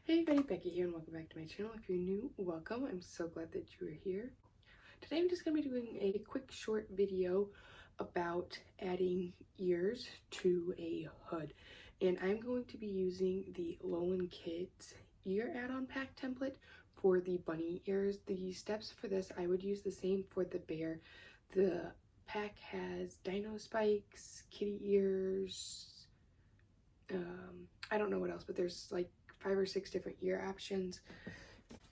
Hey everybody, Becky here and welcome back to my channel. If you're new, welcome. I'm so glad that you are here. Today I'm just going to be doing a quick short video about adding ears to a hood. And I'm going to be using the Lowland Kids ear add-on pack template for the bunny ears. The steps for this, I would use the same for the bear. The pack has dino spikes, kitty ears, I don't know what else, but there's like 5 or 6 different ear options.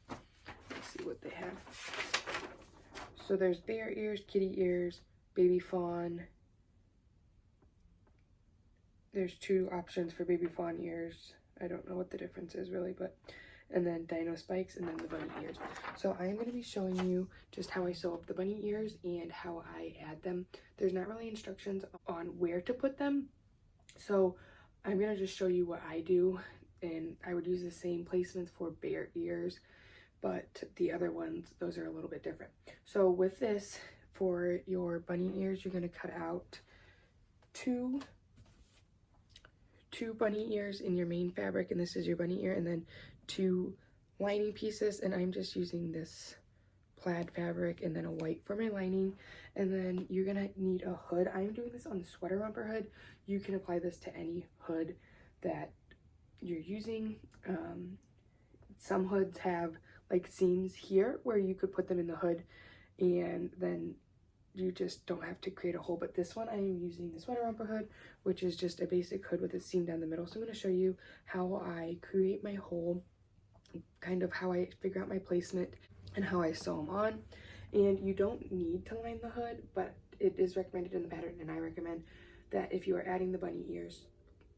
Let's see what they have. So there's bear ears, kitty ears, baby fawn. There's 2 options for baby fawn ears. I don't know what the difference is really, but and then dino spikes and then the bunny ears. So I am going to be showing you just how I sew up the bunny ears and how I add them. There's not really instructions on where to put them, so I'm going to just show you what I do. And I would use the same placements for bear ears, but the other ones, those are a little bit different. So with this, for your bunny ears, you're going to cut out two bunny ears in your main fabric, and this is your bunny ear, and then 2 lining pieces, and I'm just using this plaid fabric and then a white for my lining. And then you're gonna need a hood. I'm doing this on the sweater romper hood. You can apply this to any hood that you're using. Some hoods have like seams here where you could put them in the hood and then you just don't have to create a hole. But this one I am using the sweater romper hood, which is just a basic hood with a seam down the middle. So I'm going to show you how I create my hole, kind of how I figure out my placement and how I sew them on. And you don't need to line the hood, but it is recommended in the pattern, and I recommend that if you are adding the bunny ears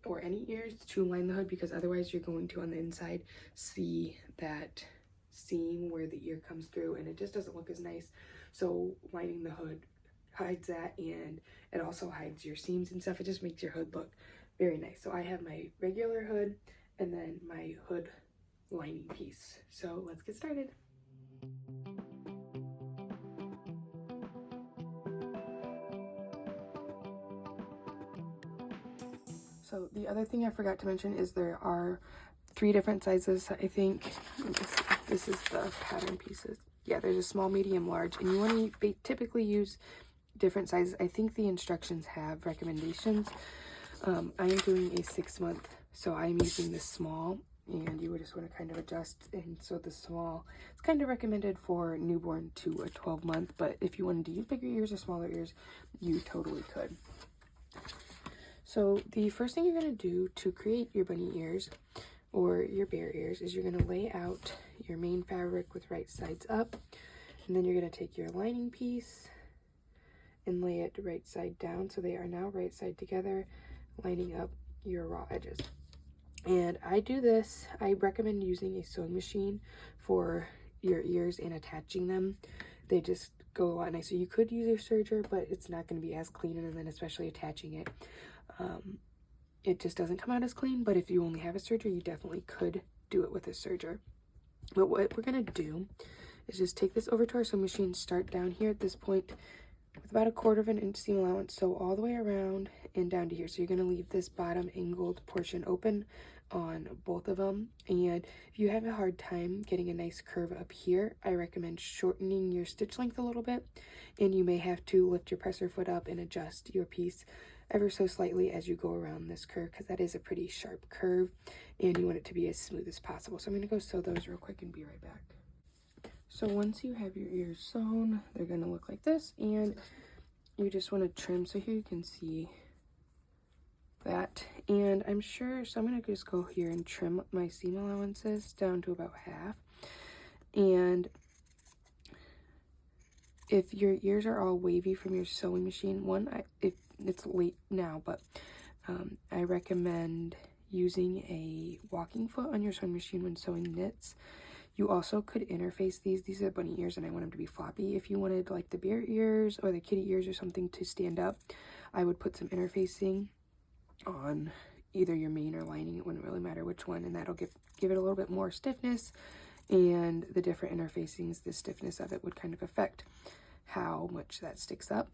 or any ears, to line the hood, because otherwise you're going to on the inside see that seam where the ear comes through and it just doesn't look as nice. So lining the hood hides that, and it also hides your seams and stuff. It just makes your hood look very nice. So I have my regular hood and then my hood lining piece. So let's get started. So the other thing I forgot to mention is there are 3 different sizes. I think this is the pattern pieces. Yeah, there's a small, medium, large, and you want to typically use different sizes. I think the instructions have recommendations. I am doing a 6-month, so I'm using the small, and you would just want to kind of adjust. And so the small, it's kind of recommended for newborn to a 12-month, but if you wanted to use bigger ears or smaller ears, you totally could. So the first thing you're going to do to create your bunny ears or your bear ears is you're going to lay out your main fabric with right sides up, and then you're going to take your lining piece and lay it right side down, so they are now right side together, lining up your raw edges. And I do this, I recommend using a sewing machine for your ears and attaching them. They just go a lot nicer. You could use a serger, but it's not going to be as clean, and then especially attaching it, it just doesn't come out as clean. But if you only have a serger, you definitely could do it with a serger. But what we're going to do is just take this over to our sewing machine, start down here at this point with about 1/4 inch seam allowance, sew all the way around and down to here. So you're going to leave this bottom angled portion open on both of them. And if you have a hard time getting a nice curve up here, I recommend shortening your stitch length a little bit, and you may have to lift your presser foot up and adjust your piece ever so slightly as you go around this curve, because that is a pretty sharp curve and you want it to be as smooth as possible. So I'm going to go sew those real quick and be right back. So once you have your ears sewn, they're going to look like this, and you just want to trim. So here you can see that, and I'm sure, so I'm going to just go here and trim my seam allowances down to about half. And if your ears are all wavy from your sewing machine, if it's late now, but I recommend using a walking foot on your sewing machine when sewing knits. You also could interface these are bunny ears, and I want them to be floppy. If you wanted like the bear ears or the kitty ears or something to stand up, I would put some interfacing on either your main or lining. It wouldn't really matter which one, and that'll give it a little bit more stiffness. And the different interfacings, the stiffness of it would kind of affect how much that sticks up.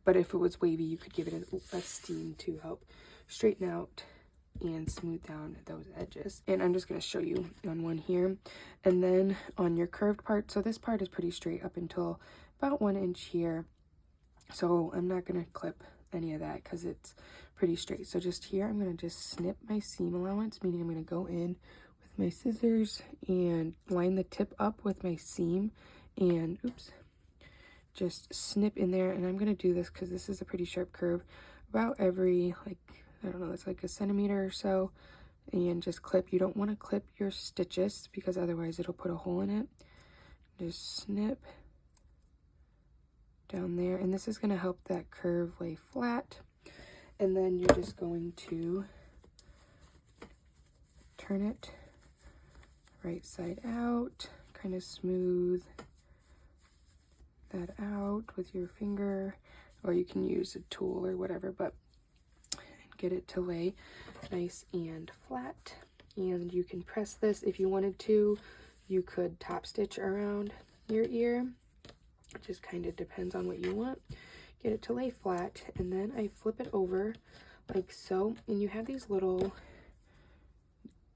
But if it was wavy, you could give it a steam to help straighten out and smooth down those edges. And I'm just going to show you on one here. And then on your curved part, so this part is pretty straight up until about 1 inch here. So I'm not going to clip any of that because it's pretty straight. So just here, I'm going to just snip my seam allowance, meaning I'm going to go in with my scissors and line the tip up with my seam and, oops, just snip in there. And I'm going to do this because this is a pretty sharp curve about every, like, I don't know, it's like a centimeter or so, and just clip. You don't want to clip your stitches because otherwise it'll put a hole in it. Just snip down there, and this is going to help that curve lay flat. And then you're just going to turn it right side out, kind of smooth that out with your finger, or you can use a tool or whatever, but get it to lay nice and flat. And you can press this if you wanted to. You could top stitch around your ear. It just kind of depends on what you want. Get it to lay flat, and then I flip it over like so, and you have these little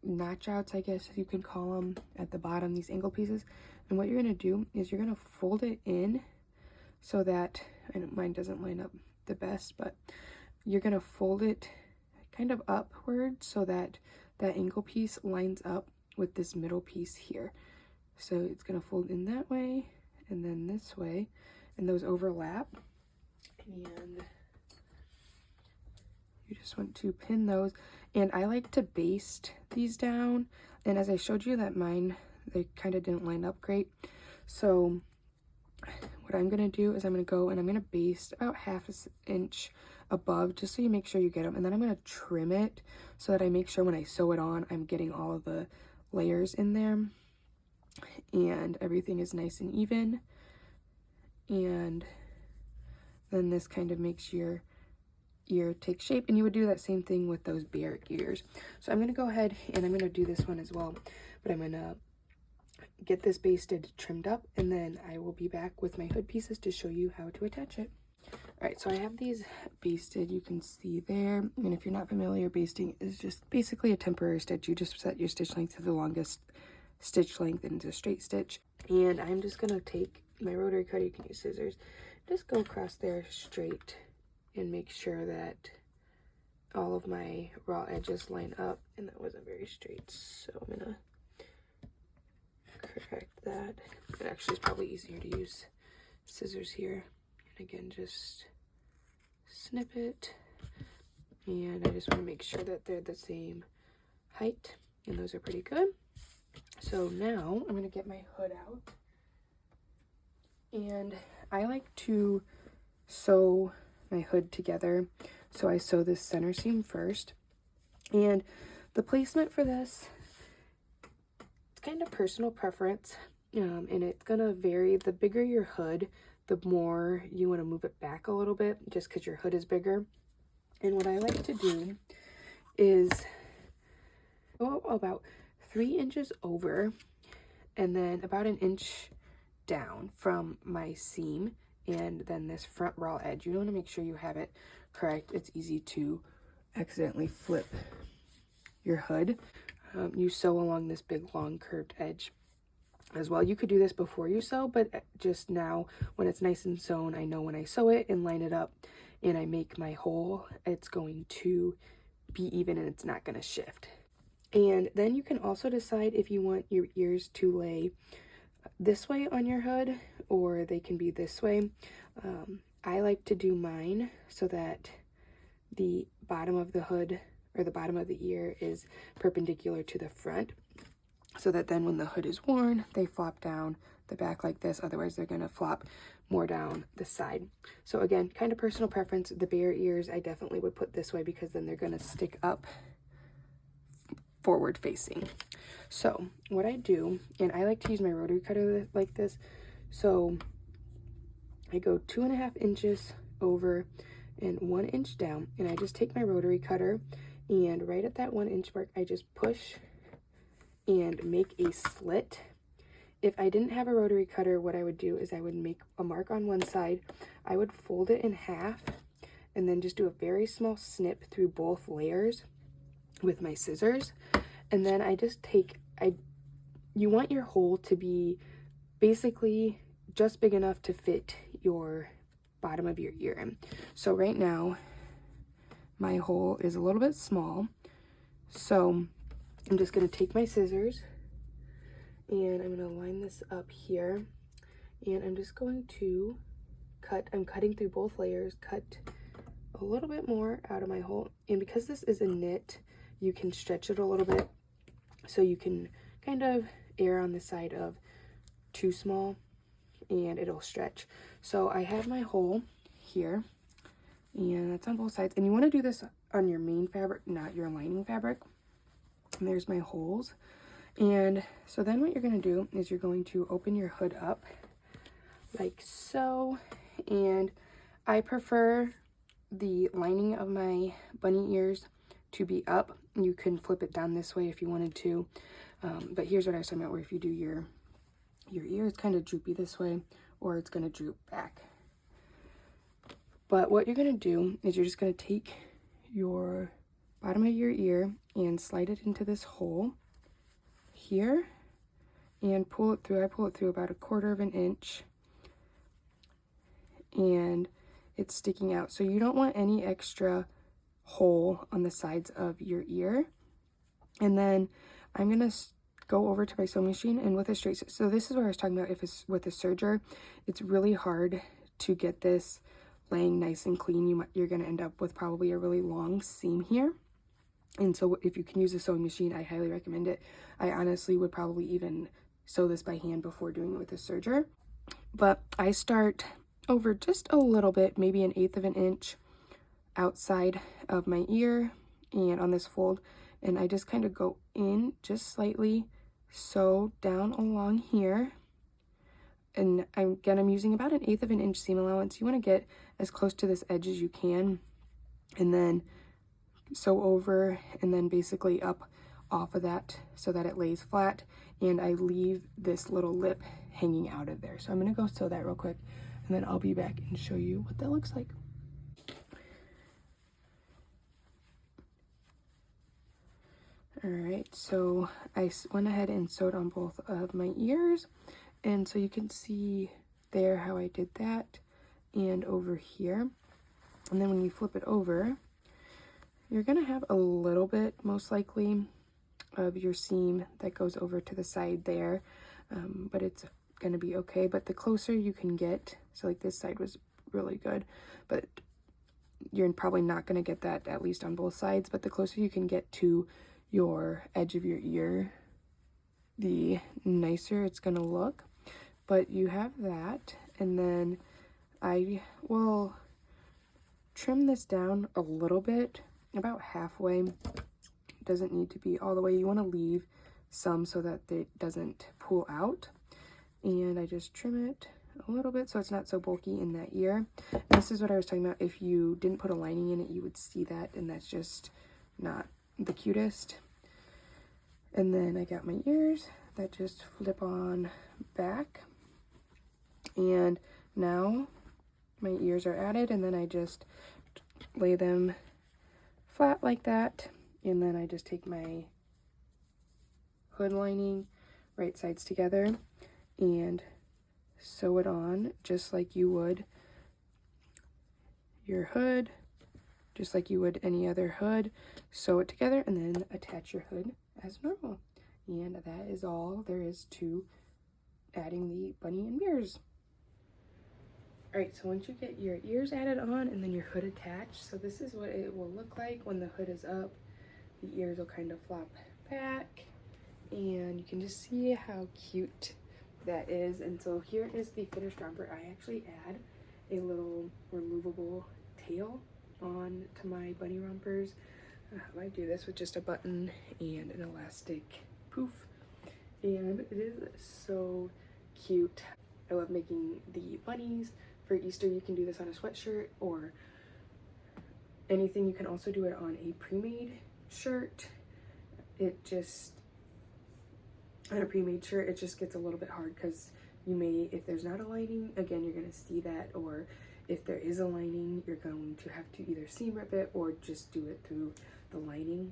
notch outs, I guess you can call them, at the bottom, these angle pieces. And what you're going to do is you're going to fold it in so that, I know mine doesn't line up the best, but you're going to fold it kind of upward so that that angle piece lines up with this middle piece here. So it's going to fold in that way and then this way, and those overlap. And you just want to pin those. And I like to baste these down. And as I showed you that mine, they kind of didn't line up great. So what I'm going to do is I'm going to go and I'm going to baste about 1/2 inch above, just so you make sure you get them. And then I'm going to trim it so that I make sure when I sew it on, I'm getting all of the layers in there and everything is nice and even. And then this kind of makes your ear take shape, and you would do that same thing with those bear ears. So I'm going to go ahead and I'm going to do this one as well, but I'm going to get this basted, trimmed up, and then I will be back with my hood pieces to show you how to attach it. All right, so I have these basted, you can see there. And if you're not familiar, basting is just basically a temporary stitch. You just set your stitch length to the longest stitch length into a straight stitch. And I'm just going to take my rotary cutter, you can use scissors, just go across there straight and make sure that all of my raw edges line up. And that wasn't very straight, so I'm going to correct that. It actually is probably easier to use scissors here. And again, just snip it. And I just want to make sure that they're the same height, and those are pretty good. So now I'm going to get my hood out. And I like to sew my hood together. So I sew this center seam first. And the placement for this, it's kind of personal preference. And it's going to vary. The bigger your hood, the more you want to move it back a little bit, just because your hood is bigger. And what I like to do is go about 3 inches over and then about 1 inch down from my seam, and then this front raw edge. You want to make sure you have it correct. It's easy to accidentally flip your hood. You sew along this big long curved edge as well. You could do this before you sew, but just now when it's nice and sewn, I know when I sew it and line it up and I make my hole, it's going to be even and it's not going to shift. And then you can also decide if you want your ears to lay this way on your hood or they can be this way. I like to do mine so that the bottom of the hood or the bottom of the ear is perpendicular to the front, so that then when the hood is worn, they flop down the back like this. Otherwise, they're going to flop more down the side. So again, kind of personal preference. The bear ears, I definitely would put this way because then they're going to stick up forward facing. So what I do, and I like to use my rotary cutter like this, so I go 2.5 inches over and 1 inch down, and I just take my rotary cutter and right at that 1 inch mark, I just push and make a slit. If I didn't have a rotary cutter, what I would do is I would make a mark on one side, I would fold it in half, and then just do a very small snip through both layers. with my scissors. And then I just take, you want your hole to be basically just big enough to fit your bottom of your ear in. So right now, my hole is a little bit small. So I'm just gonna take my scissors and I'm gonna line this up here. And I'm just going to cut, I'm cutting through both layers, cut a little bit more out of my hole. And because this is a knit, you can stretch it a little bit. So you can kind of err on the side of too small and it'll stretch. So I have my hole here and that's on both sides. And you want to do this on your main fabric, not your lining fabric. And there's my holes. And so then what you're going to do is you're going to open your hood up like so. And I prefer the lining of my bunny ears to be up. You can flip it down this way if you wanted to. But here's what I was talking about, where if you do your ear, it's kind of droopy this way, or it's going to droop back. But what you're going to do is you're just going to take your bottom of your ear and slide it into this hole here and pull it through. I pull it through about 1/4 of an inch and it's sticking out. So you don't want any extra hole on the sides of your ear. And then I'm going to go over to my sewing machine and with a straight, so this is what I was talking about. If it's with a serger, it's really hard to get this laying nice and clean. You're going to end up with probably a really long seam here. And so if you can use a sewing machine, I highly recommend it. I honestly would probably even sew this by hand before doing it with a serger. But I start over just a little bit, maybe 1/8 of an inch outside of my ear and on this fold. And I just kind of go in just slightly, sew down along here. And again, I'm using about 1/8 of an inch seam allowance. You want to get as close to this edge as you can. And then sew over and then basically up off of that so that it lays flat. And I leave this little lip hanging out of there. So I'm going to go sew that real quick and then I'll be back and show you what that looks like. Alright, so I went ahead and sewed on both of my ears, and so you can see there how I did that, and over here. And then when you flip it over, you're going to have a little bit, most likely, of your seam that goes over to the side there, but it's going to be okay. But the closer you can get, so like this side was really good, but you're probably not going to get that, at least on both sides, but the closer you can get to your edge of your ear, the nicer it's going to look. But you have that, and then I will trim this down a little bit, about halfway. It doesn't need to be all the way. You want to leave some so that it doesn't pull out, and I just trim it a little bit so it's not so bulky in that ear. And this is what I was talking about. If you didn't put a lining in it, you would see that, and that's just not the cutest. And then I got my ears that just flip on back, and now my ears are added, and then I just lay them flat like that, and then I just take my hood lining, right sides together, and sew it on just like you would your hood, just like you would any other hood. Sew it together and then attach your hood as normal. And that is all there is to adding the bunny and ears. Alright, so once you get your ears added on and then your hood attached, so this is what it will look like when the hood is up. The ears will kind of flop back, and you can just see how cute that is. And so here is the finished romper. I actually add a little removable tail on to my bunny rompers. I do this with just a button and an elastic poof, and it is so cute. I love making the bunnies for Easter. You can do this on a sweatshirt or anything. You can also do it on a pre-made shirt. It just, on a pre-made shirt, it just gets a little bit hard because you may, if there's not a lining, again, you're going to see that, or if there is a lining, you're going to have to either seam rip it or just do it through the lining.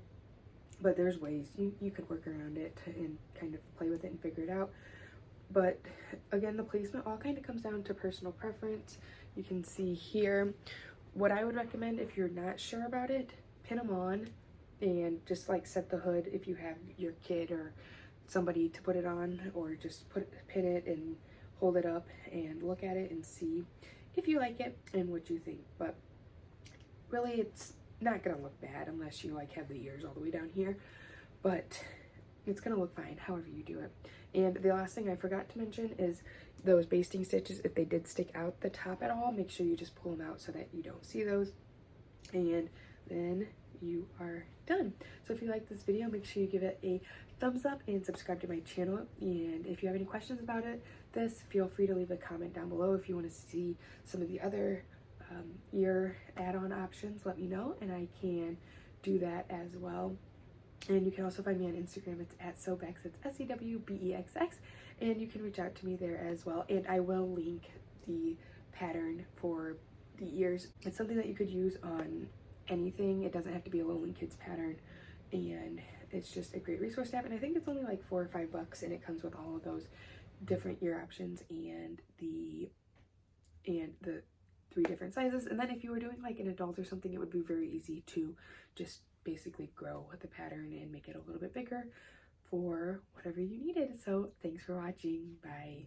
but there's ways you could work around it and kind of play with it and figure it out. But again, the placement all kind of comes down to personal preference. You can see here what I would recommend if you're not sure about it, pin them on and just like set the hood if you have your kid or somebody to put it on, or just pin it and hold it up and look at it and see if you like it and what you think. But really, it's not gonna look bad unless you like have the ears all the way down here, but it's gonna look fine however you do it. And the last thing I forgot to mention is those basting stitches, if they did stick out the top at all, make sure you just pull them out so that you don't see those, and then you are done. So if you like this video, make sure you give it a thumbs up and subscribe to my channel. And if you have any questions about this, feel free to leave a comment down below. If you want to see some of the other ear add-on options, let me know and I can do that as well. And you can also find me on Instagram. It's at Sewbex. It's SEWBEXX, and you can reach out to me there as well. And I will link the pattern for the ears. It's something that you could use on anything. It doesn't have to be a Lowland Kids pattern, and it's just a great resource to have. And I think it's only like $4 or $5, and it comes with all of those different ear options and the 3 different sizes. And then if you were doing like an adult or something, it would be very easy to just basically grow the pattern and make it a little bit bigger for whatever you needed. So thanks for watching. Bye.